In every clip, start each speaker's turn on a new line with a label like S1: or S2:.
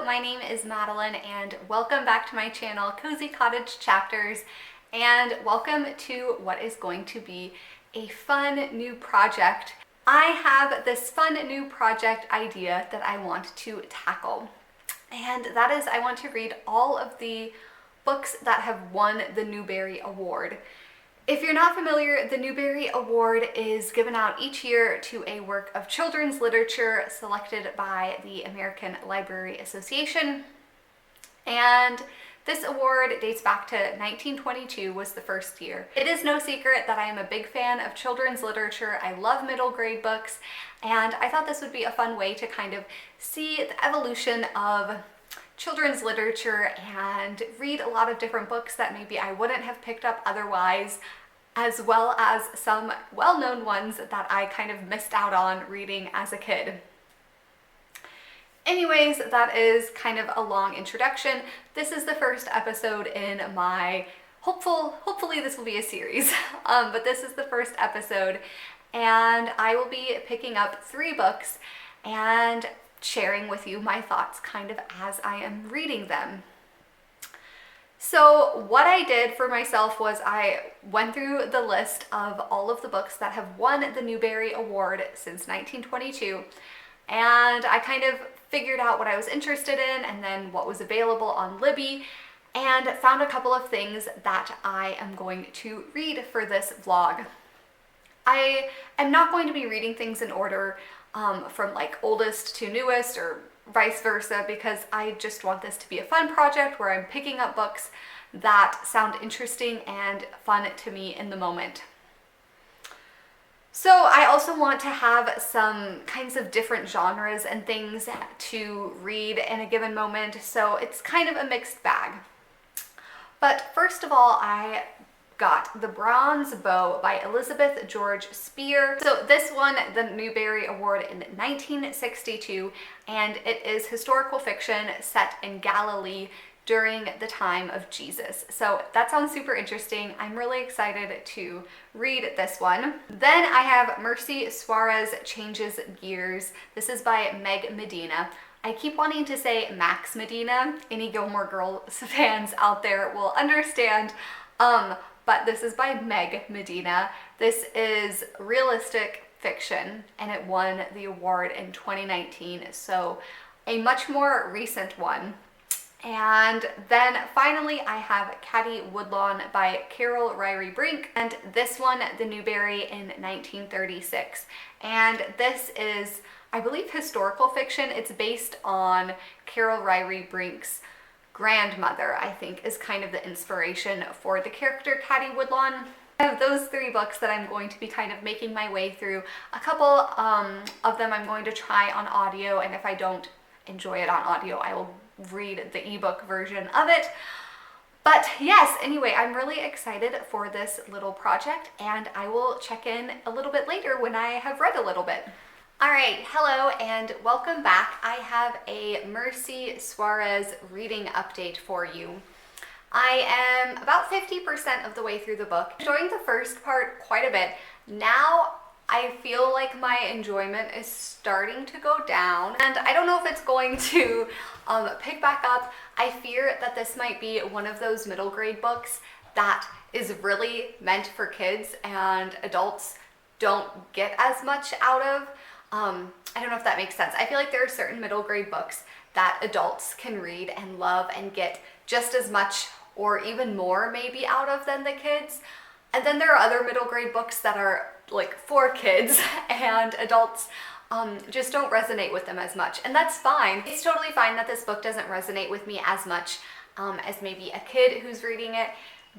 S1: my name is Madeline and welcome back to my channel, Cozy Cottage Chapters, and welcome to what is going to be a fun new project. I have this fun new project idea that I want to tackle, and that is I want to read all of the books that have won the Newbery Award. If you're not familiar, the Newbery Award is given out each year to a work of children's literature selected by the American Library Association. And this award dates back to 1922 was the first year. It is no secret that I am a big fan of children's literature. I love middle grade books, and I thought this would be a fun way to kind of see the evolution of children's literature and read a lot of different books that maybe I wouldn't have picked up otherwise, as well as some well-known ones that I kind of missed out on reading as a kid. Anyways, that is kind of a long introduction. This is the first episode in my hopefully this will be a series, but this is the first episode, and I will be picking up 3 books and sharing with you my thoughts kind of as I am reading them. So what I did for myself was I went through the list of all of the books that have won the Newbery Award since 1922, and I kind of figured out what I was interested in and then what was available on Libby, and found a couple of things that I am going to read for this vlog. I am not going to be reading things in order from like oldest to newest or vice versa, because I just want this to be a fun project where I'm picking up books that sound interesting and fun to me in the moment. So I also want to have some kinds of different genres and things to read in a given moment, so it's kind of a mixed bag. But first of all, I got The Bronze Bow by Elizabeth George Spear. So this won the Newbery Award in 1962, and it is historical fiction set in Galilee during the time of Jesus. So that sounds super interesting. I'm really excited to read this one. Then I have Mercy Suarez Changes Gears. This is by Meg Medina. I keep wanting to say Max Medina. Any Gilmore Girls fans out there will understand. But this is by Meg Medina. This is realistic fiction, and it won the award in 2019, so a much more recent one. And then finally I have Caddy Woodlawn by Carol Ryrie Brink, and this won the Newbery in 1936. And this is, I believe, historical fiction. It's based on Carol Ryrie Brink's grandmother, I think, is kind of the inspiration for the character Caddy Woodlawn. I have those 3 books that I'm going to be kind of making my way through. A couple of them I'm going to try on audio, and if I don't enjoy it on audio, I will read the ebook version of it. But yes, anyway, I'm really excited for this little project, and I will check in a little bit later when I have read a little bit. Alright, hello and welcome back. I have a Mercy Suarez reading update for you. I am about 50% of the way through the book. Enjoying the first part quite a bit. Now I feel like my enjoyment is starting to go down, and I don't know if it's going to pick back up. I fear that this might be one of those middle grade books that is really meant for kids and adults don't get as much out of. I don't know if that makes sense. I feel like there are certain middle grade books that adults can read and love and get just as much or even more maybe out of than the kids. And then there are other middle grade books that are like for kids and adults just don't resonate with them as much. And that's fine. It's totally fine that this book doesn't resonate with me as much as maybe a kid who's reading it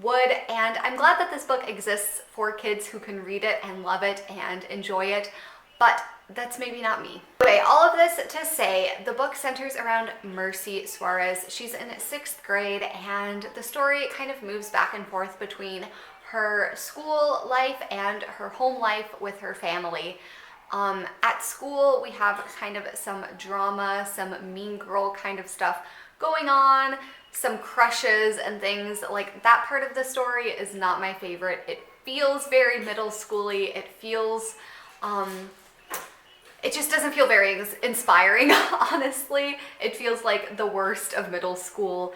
S1: would. And I'm glad that this book exists for kids who can read it and love it and enjoy it. But that's maybe not me. Anyway, all of this to say, the book centers around Mercy Suarez. She's in 6th grade, and the story kind of moves back and forth between her school life and her home life with her family. At school, we have kind of some drama, some mean girl kind of stuff going on, some crushes and things. Like, that part of the story is not my favorite. It feels very middle schooly. It feels it just doesn't feel very inspiring, honestly. It feels like the worst of middle school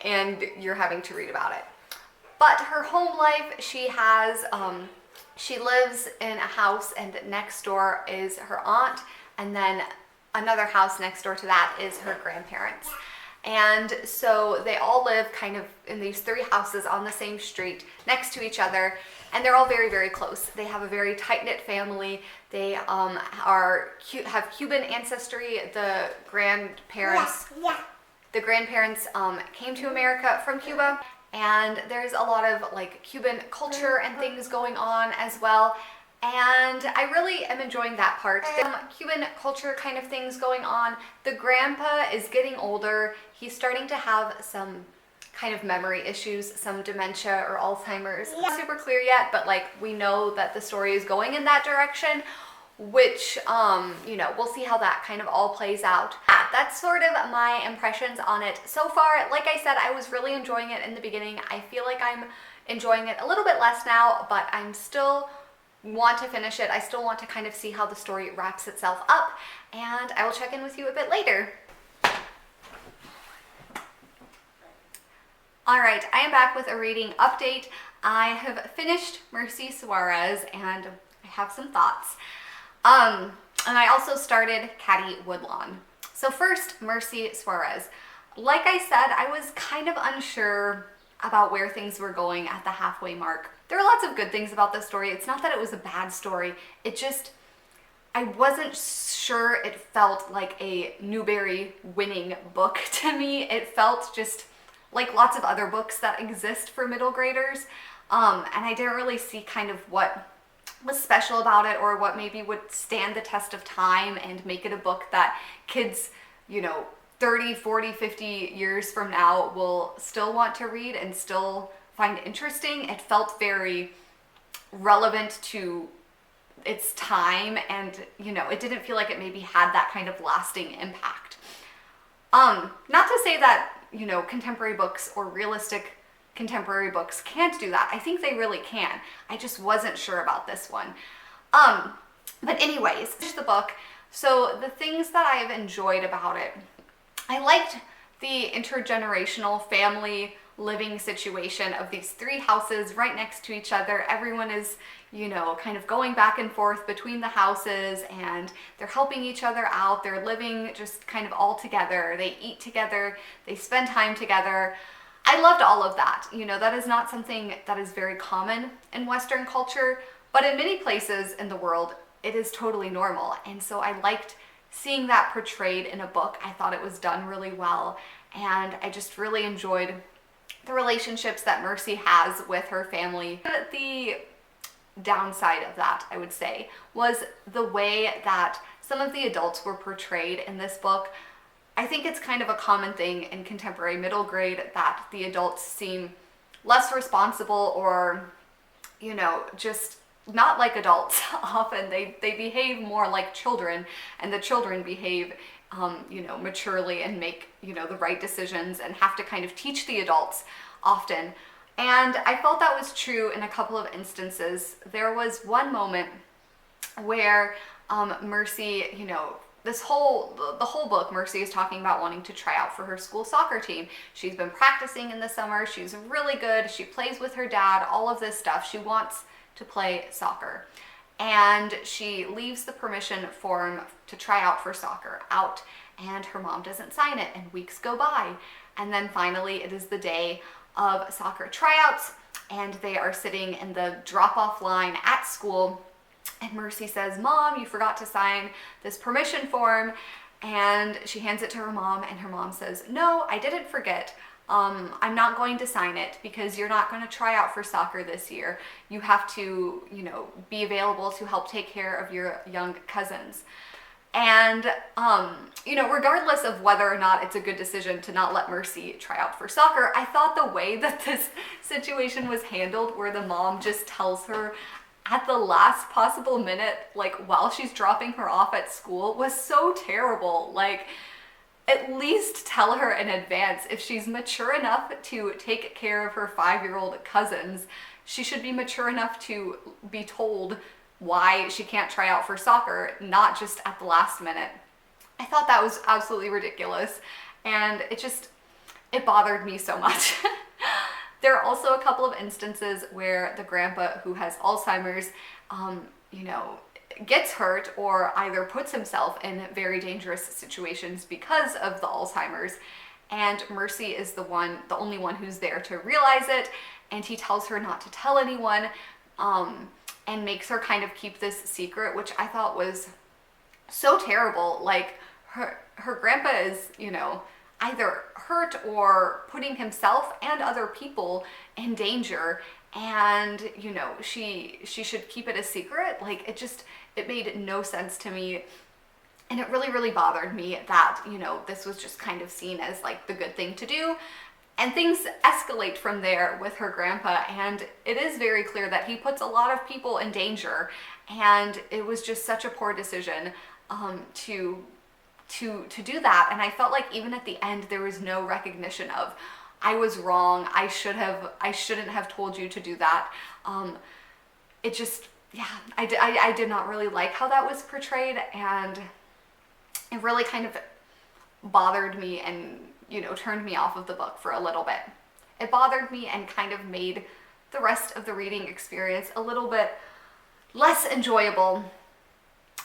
S1: and you're having to read about it. But her home life, she lives in a house, and next door is her aunt, and then another house next door to that is her grandparents. And so they all live kind of in these 3 houses on the same street next to each other, and they're all very, very close. They have a very tight-knit family. They have Cuban ancestry. The grandparents came to America from Cuba, and there's a lot of like Cuban culture and things going on as well. And I really am enjoying that part. Cuban culture kind of things going on. The grandpa is getting older. He's starting to have some kind of memory issues, some dementia or Alzheimer's. It's not super clear yet, but like we know that the story is going in that direction, which, you know, we'll see how that kind of all plays out. That's sort of my impressions on it so far. Like I said, I was really enjoying it in the beginning. I feel like I'm enjoying it a little bit less now, but I'm still want to finish it. I still want to kind of see how the story wraps itself up, and I will check in with you a bit later. All right, I am back with a reading update. I have finished Mercy Suarez, and I have some thoughts. And I also started Caddy Woodlawn. So first, Mercy Suarez. Like I said, I was kind of unsure about where things were going at the halfway mark. There are lots of good things about this story. It's not that it was a bad story. It just, I wasn't sure it felt like a Newbery winning book to me. It felt just like lots of other books that exist for middle graders. And I didn't really see kind of what was special about it or what maybe would stand the test of time and make it a book that kids, you know, 30, 40, 50 years from now will still want to read and still find interesting. It felt very relevant to its time, and you know, it didn't feel like it maybe had that kind of lasting impact. Not to say that, you know, contemporary books or realistic contemporary books can't do that. I think they really can. I just wasn't sure about this one. But anyways, finish the book. So the things that I have enjoyed about it, I liked the intergenerational family living situation of these 3 houses right next to each other. Everyone is, you know, kind of going back and forth between the houses, and they're helping each other out. They're living just kind of all together. They eat together. They spend time together. I loved all of that. You know, that is not something that is very common in Western culture, but in many places in the world, it is totally normal. And so I liked seeing that portrayed in a book. I thought it was done really well, and I just really enjoyed the relationships that Mercy has with her family. The downside of that, I would say, was the way that some of the adults were portrayed in this book. I think it's kind of a common thing in contemporary middle grade that the adults seem less responsible, or, you know, just not like adults. Often they behave more like children, and the children behave you know, maturely and make, you know, the right decisions and have to kind of teach the adults often. And I felt that was true in a couple of instances. There was one moment where Mercy, you know, the whole book, Mercy is talking about wanting to try out for her school soccer team. She's been practicing in the summer. She's really good. She plays with her dad, all of this stuff. She wants to play soccer. And she leaves the permission form to try out for soccer out, and her mom doesn't sign it, and weeks go by. And then finally it is the day of soccer tryouts, and they are sitting in the drop-off line at school, and Mercy says, "Mom, you forgot to sign this permission form." And she hands it to her mom, and her mom says, "No, I didn't forget. I'm not going to sign it because you're not going to try out for soccer this year. You have to, you know, be available to help take care of your young cousins." And, you know, regardless of whether or not it's a good decision to not let Mercy try out for soccer, I thought the way that this situation was handled, where the mom just tells her at the last possible minute, like while she's dropping her off at school, was so terrible. Like, at least tell her in advance. If she's mature enough to take care of her 5-year-old cousins, she should be mature enough to be told why she can't try out for soccer, not just at the last minute. I thought that was absolutely ridiculous, and it bothered me so much. There are also a couple of instances where the grandpa who has Alzheimer's, you know, gets hurt or either puts himself in very dangerous situations because of the Alzheimer's. And Mercy is the only one who's there to realize it, and he tells her not to tell anyone, and makes her kind of keep this secret, which I thought was so terrible. Like, her grandpa is, you know, either hurt or putting himself and other people in danger, and, you know, she should keep it a secret. Like, it made no sense to me. And it really, really bothered me that, you know, this was just kind of seen as like the good thing to do. And things escalate from there with her grandpa, and it is very clear that he puts a lot of people in danger, and it was just such a poor decision to do that. And I felt like even at the end there was no recognition of, I was wrong, I shouldn't have told you to do that. It just, yeah, I did not really like how that was portrayed, and it really kind of bothered me and, you know, turned me off of the book for a little bit. It bothered me and kind of made the rest of the reading experience a little bit less enjoyable.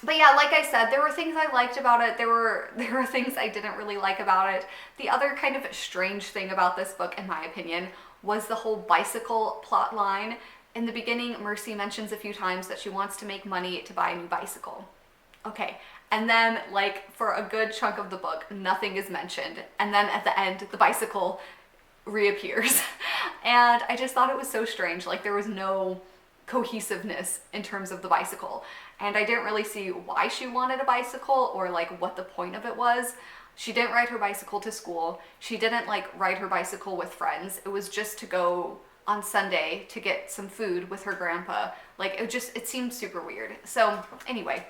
S1: But yeah, like I said, there were things I liked about it. There were things I didn't really like about it. The other kind of strange thing about this book, in my opinion, was the whole bicycle plot line. In the beginning, Mercy mentions a few times that she wants to make money to buy a new bicycle. Okay. And then, like, for a good chunk of the book, nothing is mentioned. And then at the end, the bicycle reappears. And I just thought it was so strange. Like, there was no cohesiveness in terms of the bicycle. And I didn't really see why she wanted a bicycle or, like, what the point of it was. She didn't ride her bicycle to school. She didn't, like, ride her bicycle with friends. It was just to go on Sunday to get some food with her grandpa. Like, it seemed super weird. So anyway,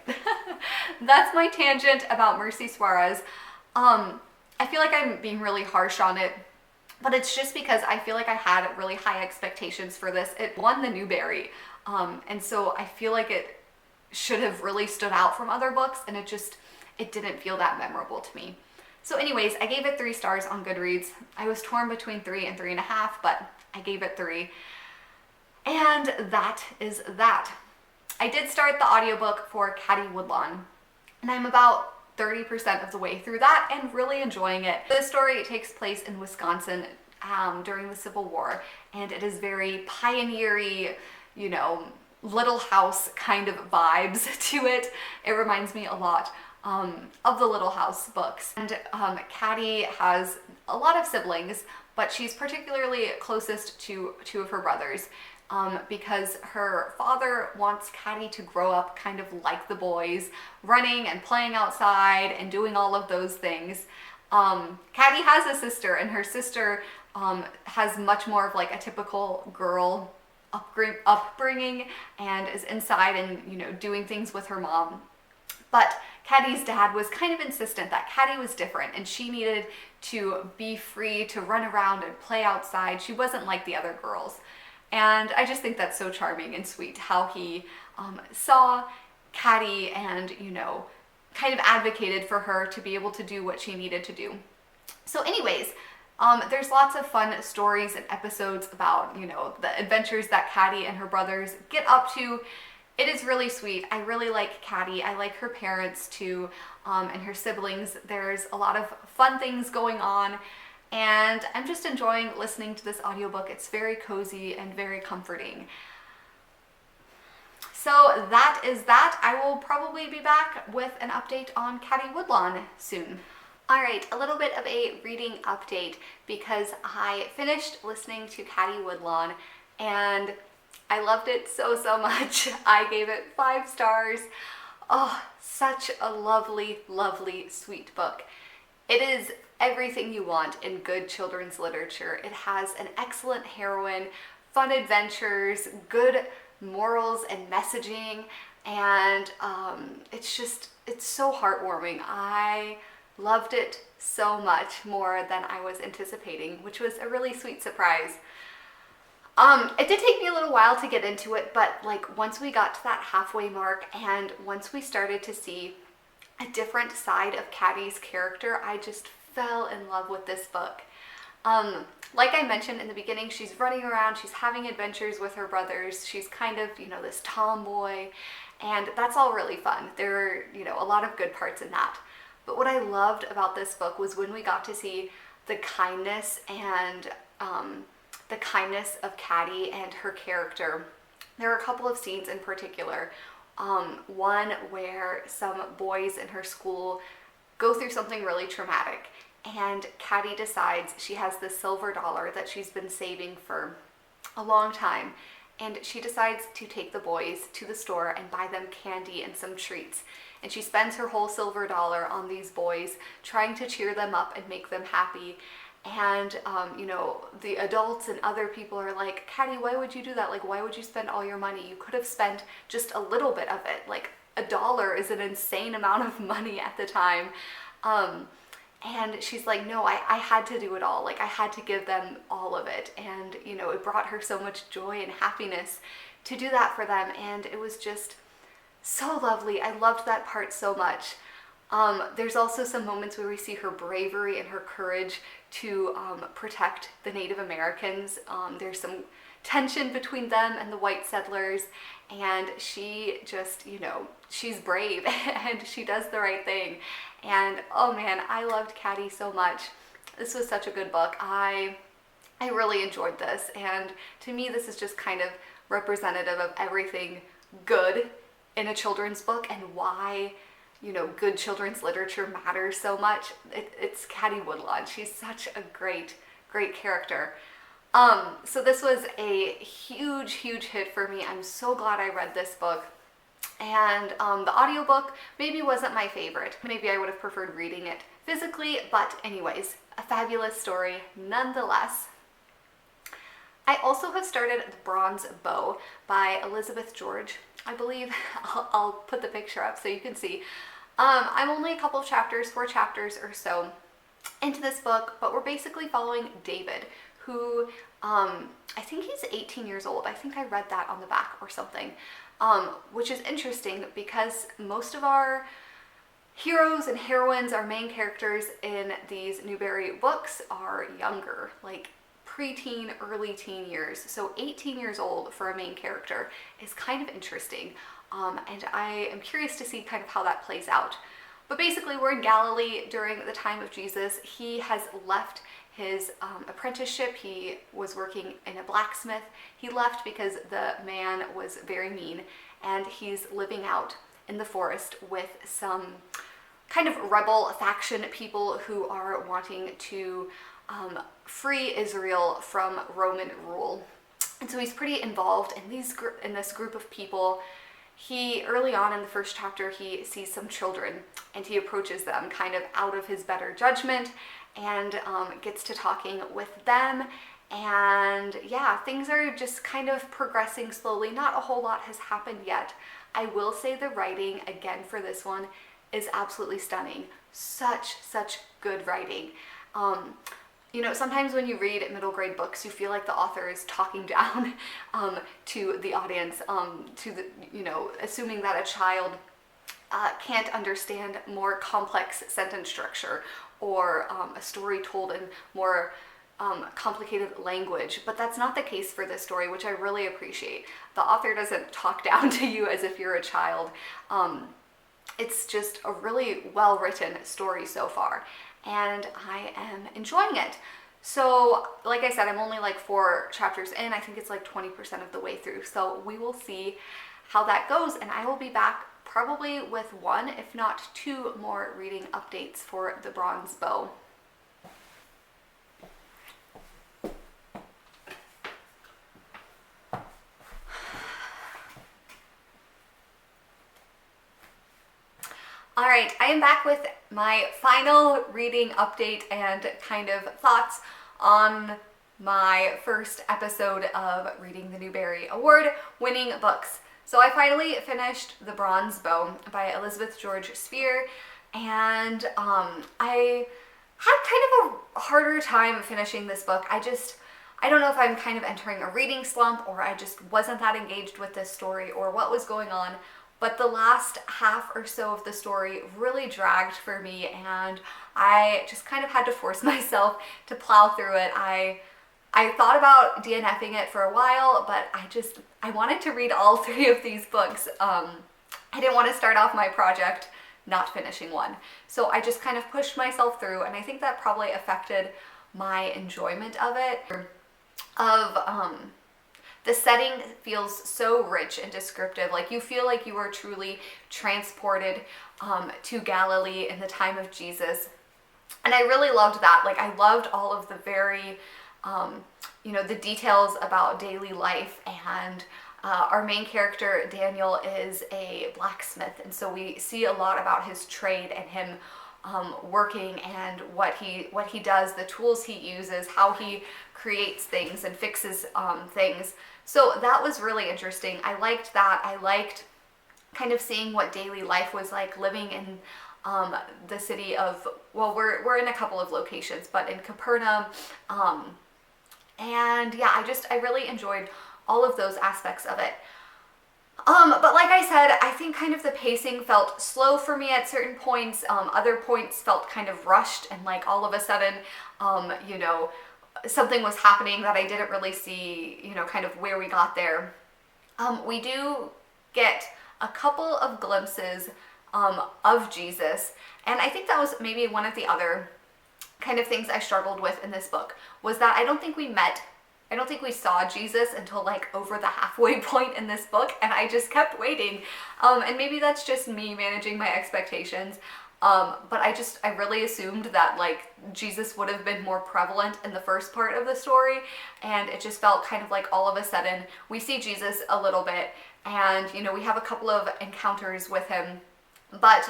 S1: that's my tangent about Mercy Suarez. I feel like I'm being really harsh on it, but it's just because I feel like I had really high expectations for this. It won the Newbery, and so I feel like it should have really stood out from other books, and it didn't feel that memorable to me. So anyways, I gave it 3 stars on Goodreads. I was torn between 3 and 3.5, but I gave it 3. And that is that. I did start the audiobook for Caddy Woodlawn, and I'm about 30% of the way through that and really enjoying it. The story takes place in Wisconsin during the Civil War, and it is very pioneery, you know, Little House kind of vibes to it. It reminds me a lot of the Little House books. And Caddy has a lot of siblings, but she's particularly closest to 2 of her brothers, because her father wants Caddy to grow up kind of like the boys, running and playing outside and doing all of those things. Caddy has a sister, and her sister has much more of like a typical girl upbringing and is inside and, you know, doing things with her mom. But Caddy's dad was kind of insistent that Caddy was different, and she needed to be free to run around and play outside. She wasn't like the other girls. And I just think that's so charming and sweet how he saw Caddy and, you know, kind of advocated for her to be able to do what she needed to do. So anyways, there's lots of fun stories and episodes about, you know, the adventures that Caddy and her brothers get up to. It is really sweet. I really like Caddy. I like her parents too, and her siblings. There's a lot of fun things going on, and I'm just enjoying listening to this audiobook. It's very cozy and very comforting. So that is that. I will probably be back with an update on Caddy Woodlawn soon. All right, a little bit of a reading update because I finished listening to Caddy Woodlawn and I loved it so much. I gave it 5 stars. Oh, such a lovely, lovely, sweet book. It is everything you want in good children's literature. It has an excellent heroine, fun adventures, good morals and messaging, and it's so heartwarming. I loved it so much, more than I was anticipating, which was a really sweet surprise. It did take me a little while to get into it, but like once we got to that halfway mark and once we started to see a different side of Caddy's character, I just fell in love with this book. Like I mentioned in the beginning, she's running around, she's having adventures with her brothers, she's kind of, this tomboy, and that's all really fun. There are, a lot of good parts in that. But what I loved about this book was when we got to see the kindness and the kindness of Caddy and her character. There are a couple of scenes in particular. One where some boys in her school go through something really traumatic, and Caddy decides she has this silver dollar that she's been saving for a long time, and she decides to take the boys to the store and buy them candy and some treats. And she spends her whole silver dollar on these boys, trying to cheer them up and make them happy. And, the adults and other people are like, Caddy, why would you do that? Like, why would you spend all your money? You could have spent just a little bit of it. Like, $1 is an insane amount of money at the time. And she's like, no, I had to do it all. Like, I had to give them all of it. And, it brought her so much joy and happiness to do that for them. And it was just so lovely. I loved that part so much. There's also some moments where we see her bravery and her courage to protect the Native Americans. There's some tension between them and the white settlers, and she just, she's brave and she does the right thing. And oh man, I loved Caddy so much. This was such a good book. I really enjoyed this, and to me this is just kind of representative of everything good in a children's book and why good children's literature matters so much. It's Caddy Woodlawn. She's such a great character. So this was a huge hit for me. I'm so glad I read this book. And the audiobook maybe wasn't my favorite. Maybe I would have preferred reading it physically, but anyways, a fabulous story nonetheless. I also have started The Bronze Bow by Elizabeth George, I believe. I'll put the picture up so you can see. I'm only a couple chapters, 4 chapters or so into this book, but we're basically following David, who I think he's 18 years old. I think I read that on the back or something, which is interesting because most of our heroes and heroines, our main characters in these Newbery books, are younger, like preteen, early teen years. So 18 years old for a main character is kind of interesting. And I am curious to see kind of how that plays out. But basically we're in Galilee during the time of Jesus. He has left his apprenticeship. He was working in a blacksmith. He left because the man was very mean, and he's living out in the forest with some kind of rebel faction people who are wanting to free Israel from Roman rule. And so he's pretty involved in this group of people. He, early on in the first chapter, he sees some children and he approaches them kind of out of his better judgment and gets to talking with them. And yeah, things are just kind of progressing slowly. Not a whole lot has happened yet. I will say the writing, again, for this one is absolutely stunning. Such good writing. Sometimes when you read middle grade books, you feel like the author is talking down to the audience, assuming that a child can't understand more complex sentence structure or a story told in more complicated language. But that's not the case for this story, which I really appreciate. The author doesn't talk down to you as if you're a child. It's just a really well-written story so far, and I am enjoying it. So, like I said, I'm only like 4 chapters in. I think it's like 20% of the way through. So we will see how that goes, and I will be back probably with 1, if not 2 more reading updates for The Bronze Bow. All right, I am back with my final reading update and kind of thoughts on my first episode of reading the Newbery Award-winning books. So I finally finished The Bronze Bow by Elizabeth George Spear, and I had kind of a harder time finishing this book. I don't know if I'm kind of entering a reading slump, or I just wasn't that engaged with this story, or what was going on, but the last half or so of the story really dragged for me, and I just kind of had to force myself to plow through it. I thought about DNFing it for a while, but I wanted to read all three of these books. I didn't want to start off my project not finishing one. So I just kind of pushed myself through, and I think that probably affected my enjoyment of it. The setting feels so rich and descriptive. Like, you feel like you are truly transported to Galilee in the time of Jesus. And I really loved that. Like, I loved all of the very, the details about daily life. And our main character, Daniel, is a blacksmith. And so we see a lot about his trade and him working and what he does, the tools he uses, how he creates things and fixes things. So that was really interesting. I liked that. I liked kind of seeing what daily life was like living in the city of, well, we're in a couple of locations, but in Capernaum. And yeah, I really enjoyed all of those aspects of it. But like I said, I think kind of the pacing felt slow for me at certain points. Other points felt kind of rushed, and like all of a sudden, something was happening that I didn't really see, kind of where we got there. We do get a couple of glimpses of Jesus, and I think that was maybe one of the other kind of things I struggled with in this book, was that I don't think we saw Jesus until like over the halfway point in this book, and I just kept waiting. And maybe that's just me managing my expectations. But I really assumed that like Jesus would have been more prevalent in the first part of the story, and it just felt kind of like all of a sudden we see Jesus a little bit, and we have a couple of encounters with him, but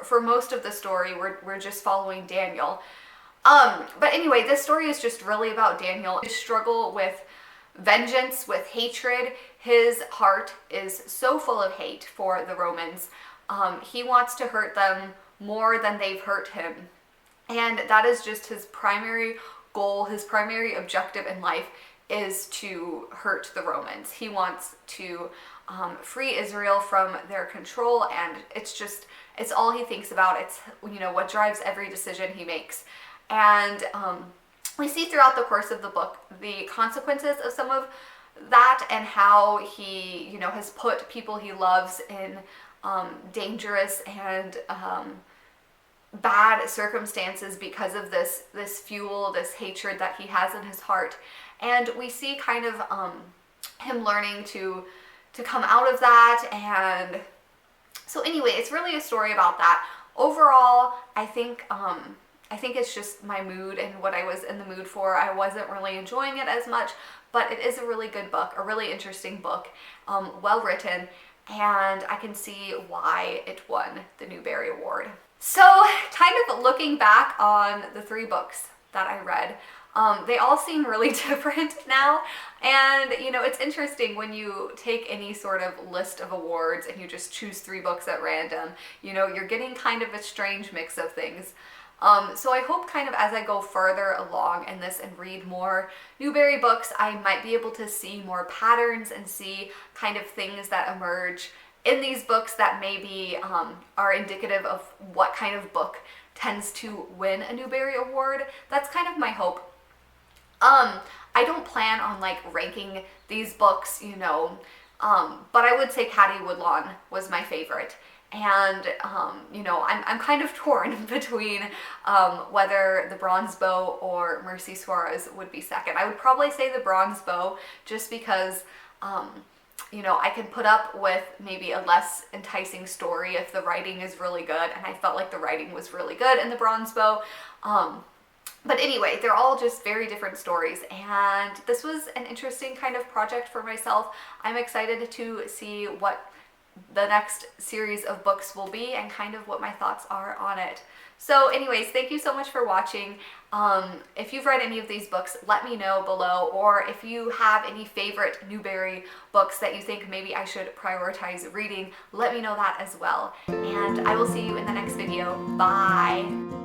S1: for most of the story we're just following Daniel. But anyway, this story is just really about Daniel, his struggle with vengeance, with hatred. His heart is so full of hate for the Romans. He wants to hurt them more than they've hurt him. And that is just his primary goal, his primary objective in life, is to hurt the Romans. He wants to free Israel from their control, and it's all he thinks about. It's what drives every decision he makes. And we see throughout the course of the book the consequences of some of that, and how he has put people he loves in dangerous and bad circumstances because of this fuel, this hatred that he has in his heart. And we see kind of him learning to come out of that. And so anyway, it's really a story about that. Overall, I think it's just my mood and what I was in the mood for. I wasn't really enjoying it as much, but it is a really good book, a really interesting book, well written, and I can see why it won the Newbery Award. So kind of looking back on the three books that I read, they all seem really different now. And it's interesting when you take any sort of list of awards and you just choose three books at random, you're getting kind of a strange mix of things. So I hope kind of as I go further along in this and read more Newbery books, I might be able to see more patterns and see kind of things that emerge in these books that maybe are indicative of what kind of book tends to win a Newbery Award. That's kind of my hope. I don't plan on like ranking these books, but I would say Caddy Woodlawn was my favorite. And, I'm kind of torn between whether The Bronze Bow or Mercy Suarez would be second. I would probably say The Bronze Bow, just because, I can put up with maybe a less enticing story if the writing is really good, and I felt like the writing was really good in The Bronze Bow. But anyway, they're all just very different stories, and this was an interesting kind of project for myself. I'm excited to see what the next series of books will be and kind of what my thoughts are on it. So anyways, thank you so much for watching. If you've read any of these books, let me know below, or if you have any favorite Newbery books that you think maybe I should prioritize reading, let me know that as well. And I will see you in the next video. Bye!